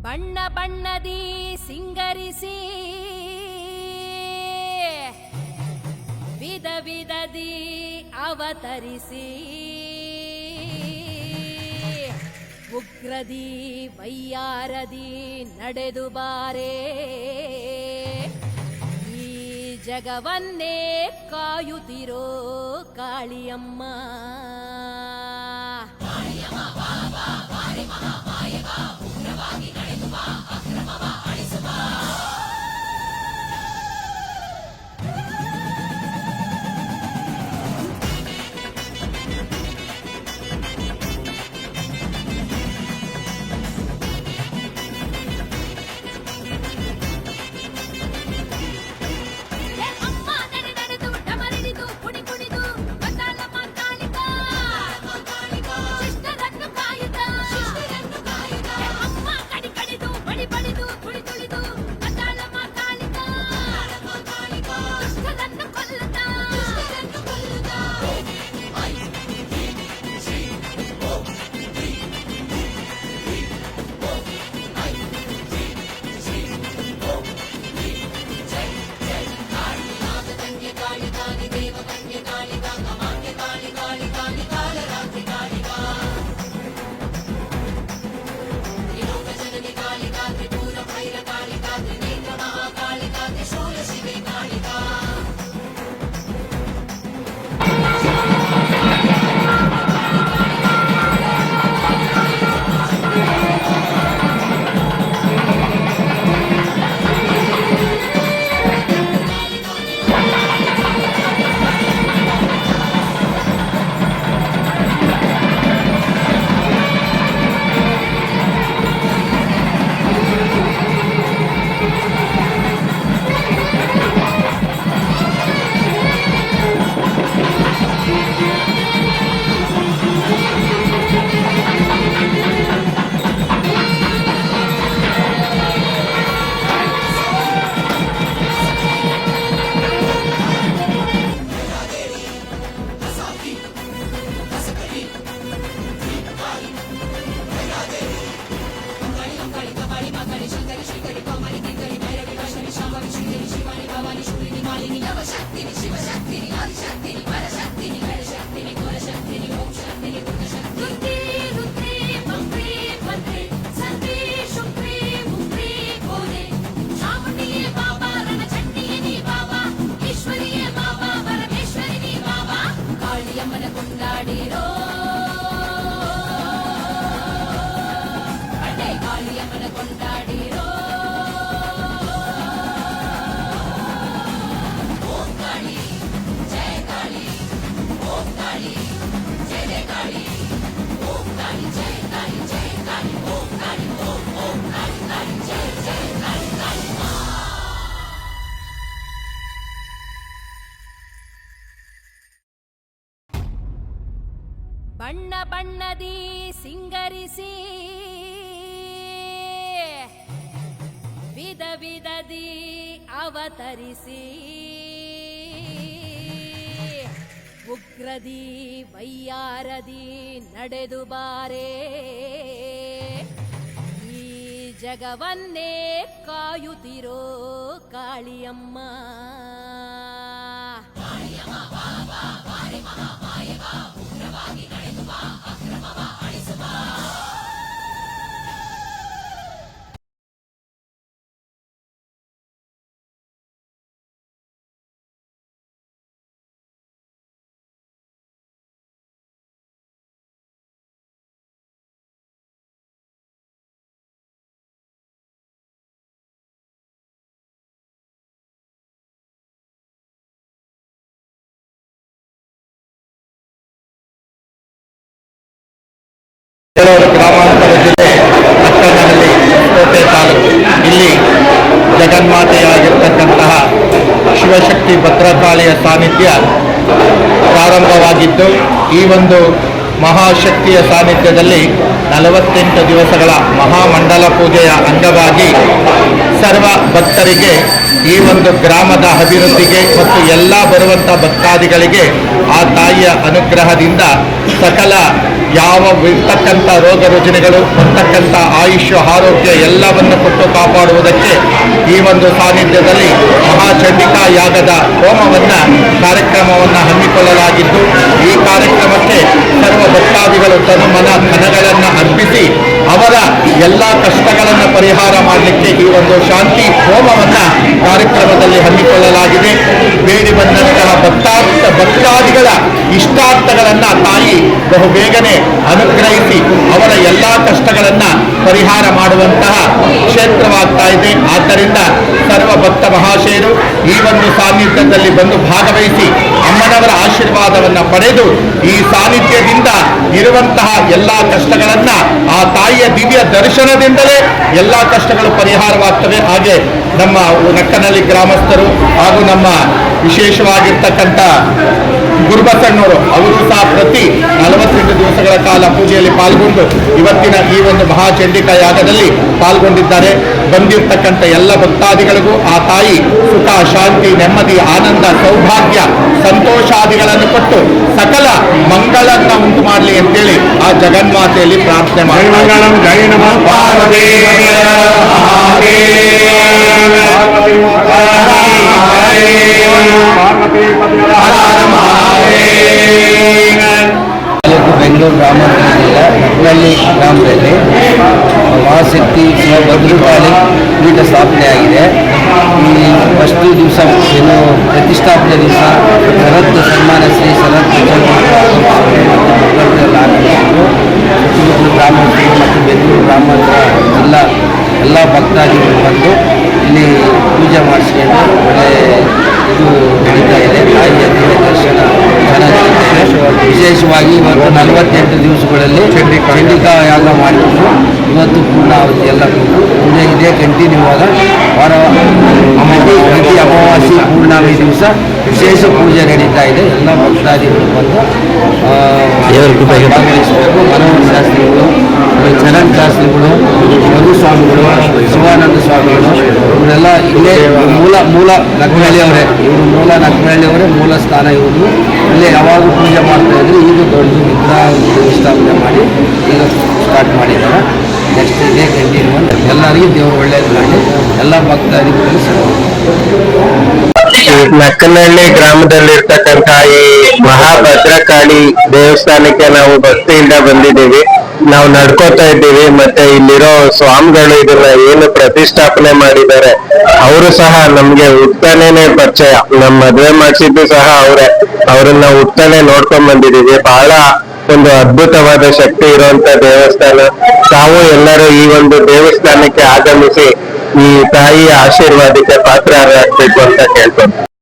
ಬಣ್ಣ ಬಣ್ಣದಿ ಸಿಂಗರಿಸಿ ವಿಧ ವಿಧದಿ ಅವತರಿಸಿ ಉಗ್ರದಿ ವೈಯಾರದಿ ನಡೆದು ಬಾರೆ ಈ ಜಗವನ್ನೇ ಕಾಯುತ್ತಿರೋ ಕಾಳಿಯಮ್ಮ. ಬಣ್ಣ ಬಣ್ಣದಿ ಸಿಂಗರಿಸಿ ವಿಧ ವಿಧದಿ ಅವತರಿಸಿ ಉಗ್ರದಿ ವೈಯಾರದಿ ನಡೆದು ಬಾರೆ ಈ ಜಗವನ್ನೇ ಕಾಯುತ್ತಿರೋ ಕಾಳಿಯಮ್ಮ. ಗ್ರಾಮಾಂತರ ಜಿಲ್ಲೆ ಅಕ್ಕನಹಳ್ಳಿ ಕೋಟೆ ತಾಲೂಕು. ಇಲ್ಲಿ ಜಗನ್ಮಾತೆಯಾಗಿರ್ತಕ್ಕಂತಹ ಶಿವಶಕ್ತಿ ಭದ್ರಕಾಳಿಯ ಸಾನ್ನಿಧ್ಯ ಪ್ರಾರಂಭವಾಗಿದ್ದು, ಈ ಒಂದು ಮಹಾಶಕ್ತಿಯ ಸಾನ್ನಿಧ್ಯದಲ್ಲಿ 48 ದಿವಸಗಳ ಮಹಾಮಂಡಲ ಪೂಜೆಯ ಅಂಗವಾಗಿ ಸರ್ವ ಭಕ್ತರಿಗೆ ಈ ಒಂದು ಗ್ರಾಮದ ಅಭಿವೃದ್ಧಿಗೆ ಮತ್ತು ಎಲ್ಲ ಬರುವಂಥ ಭಕ್ತಾದಿಗಳಿಗೆ ಆ ತಾಯಿಯ ಅನುಗ್ರಹದಿಂದ ಸಕಲ ಯಾವ ಇರ್ತಕ್ಕಂಥ ರೋಗ ರುಜಿನಗಳು ಬರ್ತಕ್ಕಂಥ ಆಯುಷ್ಯ ಆರೋಗ್ಯ ಎಲ್ಲವನ್ನು ಕೊಟ್ಟು ಕಾಪಾಡುವುದಕ್ಕೆ ಈ ಒಂದು ಸಾನ್ನಿಧ್ಯದಲ್ಲಿ ಮಹಾಚಂಡಿಕಾ ಯಾಗದ ಹೋಮವನ್ನು ಕಾರ್ಯಕ್ರಮವನ್ನು ಹಮ್ಮಿಕೊಳ್ಳಲಾಗಿದ್ದು, ಈ ಕಾರ್ಯಕ್ರಮಕ್ಕೆ ಸರ್ವ ಭಕ್ತಾದಿಗಳು ತನು ಮನ ಧನಗಳನ್ನು ಅರ್ಪಿಸಿ ಅವರ ಎಲ್ಲ ಕಷ್ಟಗಳನ್ನು ಪರಿಹಾರ ಮಾಡಲಿಕ್ಕೆ ಈ ಒಂದು ಶಾಂತಿ ಹೋಮವನ್ನು ಕಾರ್ಯಕ್ರಮದಲ್ಲಿ ಹಮ್ಮಿಕೊಳ್ಳಲಾಗಿದೆ. ಬೇಡಿ ಬಂದಂತಹ ಭಕ್ತಾದಿಗಳ ಇಷ್ಟಾರ್ಥಗಳನ್ನು ತಾಯಿ ಬಹುಬೇಗನೆ ಅನುಗ್ರಹಿಸಿ ಅವರ ಎಲ್ಲ ಕಷ್ಟಗಳನ್ನು ಪರಿಹಾರ ಮಾಡುವಂತಹ ಕ್ಷೇತ್ರವಾಗ್ತಾ ಇದೆ. ಆದ್ದರಿಂದ ಸರ್ವ ಭಕ್ತ ಮಹಾಶಯರು ಈ ಒಂದು ಸಾನ್ನಿಧ್ಯದಲ್ಲಿ ಬಂದು ಭಾಗವಹಿಸಿ ಅಮ್ಮನವರ ಆಶೀರ್ವಾದವನ್ನು ಪಡೆದು ಈ ಸಾನ್ನಿಧ್ಯದಿಂದ ಇರುವಂತಹ ಎಲ್ಲ ಕಷ್ಟಗಳನ್ನು ಆ ತಾಯಿಯ ದಿವ್ಯ ದರ್ಶನದಿಂದಲೇ ಎಲ್ಲ ಕಷ್ಟಗಳು ಪರಿಹಾರವಾಗ್ತವೆ. ಹಾಗೆ ನಮ್ಮ ನಕ್ಕನಹಳ್ಳಿ ಗ್ರಾಮಸ್ಥರು ಹಾಗೂ ನಮ್ಮ ವಿಶೇಷವಾಗಿರ್ತಕ್ಕಂಥ ಗುರುಬಸಣ್ಣವರು ಅವರು ಸಹ ಪ್ರತಿ 48 ದಿವಸಗಳ ಕಾಲ ಪೂಜೆಯಲ್ಲಿ ಪಾಲ್ಗೊಂಡು ಇವತ್ತಿನ ಈ ಒಂದು ಮಹಾಚಂಡಿಕಾ ಯಾಗದಲ್ಲಿ ಪಾಲ್ಗೊಂಡಿದ್ದಾರೆ. ಬಂದಿರತಕ್ಕಂಥ ಎಲ್ಲ ಭಕ್ತಾದಿಗಳಿಗೂ ಆ ತಾಯಿ ಸುಖ, ಶಾಂತಿ, ನೆಮ್ಮದಿ, ಆನಂದ, ಸೌಭಾಗ್ಯ, ಸಂತೋಷಾದಿಗಳನ್ನು ಕೊಟ್ಟು ಸಕಲ ಮಂಗಳನ್ನ ಉಂಟು ಮಾಡಲಿ ಅಂತೇಳಿ ಆ ಜಗನ್ಮಾತೆಯಲ್ಲಿ ಪ್ರಾರ್ಥನೆ ಮಾಡಿ ಬೆಂಗಳೂರು ಗ್ರಾಮಾಂತರ ಜಿಲ್ಲೆ ನಕ್ಕನಹಳ್ಳಿ ಗ್ರಾಮದಲ್ಲಿ ಮಹಾಶಕ್ತಿ ಭದ್ರಕಾಳಿ ಪೀಠ ಸ್ಥಾಪನೆಯಾಗಿದೆ. ಈ ಫಸ್ಟ್ ದಿವಸ ಏನು ಪ್ರತಿಷ್ಠಾಪನೆ ದಿವಸ ಶರತ್ ಸನ್ಮಾನ ಶ್ರೀ ಶರತ್ ಸುತ್ತಮುತ್ತಲು ಗ್ರಾಮಸ್ಥರು ಮತ್ತು ಬೆಂಗಳೂರು ಗ್ರಾಮಾಂತರ ಜಿಲ್ಲಾ ಎಲ್ಲ ಭಕ್ತಾದಿಗಳು ಬಂದು ಇಲ್ಲಿ ಪೂಜೆ ಮಾಡಿಸ್ಕೊಂಡು ಒಳ್ಳೆ ಇದು ನಡೀತಾ ಇದೆ. ತಾಯಿಯ ದಿವ್ಯ ದರ್ಶನ ಚೆನ್ನಾಗಿರುತ್ತೆ. ವಿಶೇಷವಾಗಿ ಇವತ್ತು 48 ದಿವಸಗಳಲ್ಲಿ ಚಂಡಿಕಾ ಯಾಗ ಮಾಡಿಕೊಂಡು ಇವತ್ತು ಪೂರ್ಣಾವಧಿ ಎಲ್ಲ ಪೂಜೆ ಇದೆ ಕಂಟಿನ್ಯೂ ಆದ ವಾರ ಪ್ರತಿ ಅಮಾವಾಸ್ಯೆ ಪೂರ್ಣಾವಧಿ ದಿವಸ ವಿಶೇಷ ಪೂಜೆ ನಡೀತಾ ಇದೆ. ಎಲ್ಲ ಭಕ್ತಾದಿಗಳು ಬಂದು ಭಾಗವಹಿಸಬೇಕು. ಮನೋಹರ ಶಾಸ್ತ್ರಿಗಳು, ಚರಣ್ ಶಾಸ್ತ್ರಿಗಳು, ಮಧುಸ್ವಾಮಿಗಳು, ಶಿವಾನಂದ ಸ್ವಾಮಿಗಳು ಇವರೆಲ್ಲ ಇಲ್ಲೇ ಮೂಲ ನಕ್ಕನಹಳ್ಳಿಯವರೇ. ಇವರು ಮೂಲ ನಕ್ಕನಹಳ್ಳಿಯವರೇ, ಮೂಲ ಸ್ಥಾನ ಇವರು. ಇಲ್ಲೇ ಯಾವಾಗ ಪೂಜೆ ಮಾಡ್ತಾ ಇದ್ರು. ಈಗ ದೊಡ್ಡ ವಿಗ್ರಹ ಸ್ಥಾಪನೆ ಮಾಡಿ ಈಗ ಸ್ಟಾರ್ಟ್ ಮಾಡಿದ್ದಾರೆ. ನೆಕ್ಸ್ಟ್ ಇದೇ ಕಂಟಿನ್ಯೂ ಎಲ್ಲರಿಗೂ ದೇವರು ಒಳ್ಳೇದು ಮಾಡಿ ಎಲ್ಲ ಭಕ್ತಾದಿಗಳು ನಕ್ಕನಹಳ್ಳಿ ಗ್ರಾಮದಲ್ಲಿರ್ತಕ್ಕಂಥ ಈ ಮಹಾಭದ್ರಕಾಳಿ ದೇವಸ್ಥಾನಕ್ಕೆ ನಾವು ಭಕ್ತಿಯಿಂದ ಬಂದಿದ್ದೀವಿ. ನಾವು ನಡ್ಕೋತಾ ಇದ್ದೀವಿ. ಮತ್ತೆ ಇಲ್ಲಿರೋ ಸ್ವಾಮಿಗಳು ಇದನ್ನ ಏನು ಪ್ರತಿಷ್ಠಾಪನೆ ಮಾಡಿದ್ದಾರೆ ಅವರು ಸಹ ನಮ್ಗೆ ಹುಟ್ಟಾನೇನೆ ಪರಿಚಯ. ನಮ್ಮ ಮದುವೆ ಮಾಡಿಸಿದ್ದು ಸಹ ಅವರನ್ನ ಹುಟ್ಟಾನೆ ನೋಡ್ಕೊಂಡ್ ಬಂದಿದ್ದೀವಿ. ಬಹಳ ಒಂದು ಅದ್ಭುತವಾದ ಶಕ್ತಿ ಇರುವಂತ ದೇವಸ್ಥಾನ. ತಾವು ಎಲ್ಲರೂ ಈ ಒಂದು ದೇವಸ್ಥಾನಕ್ಕೆ ಆಗಮಿಸಿ ಈ ತಾಯಿಯ ಆಶೀರ್ವಾದಕ್ಕೆ ಪಾತ್ರರಾಗಬೇಕು ಅಂತ ಕೇಳ್ಕೊಂಡು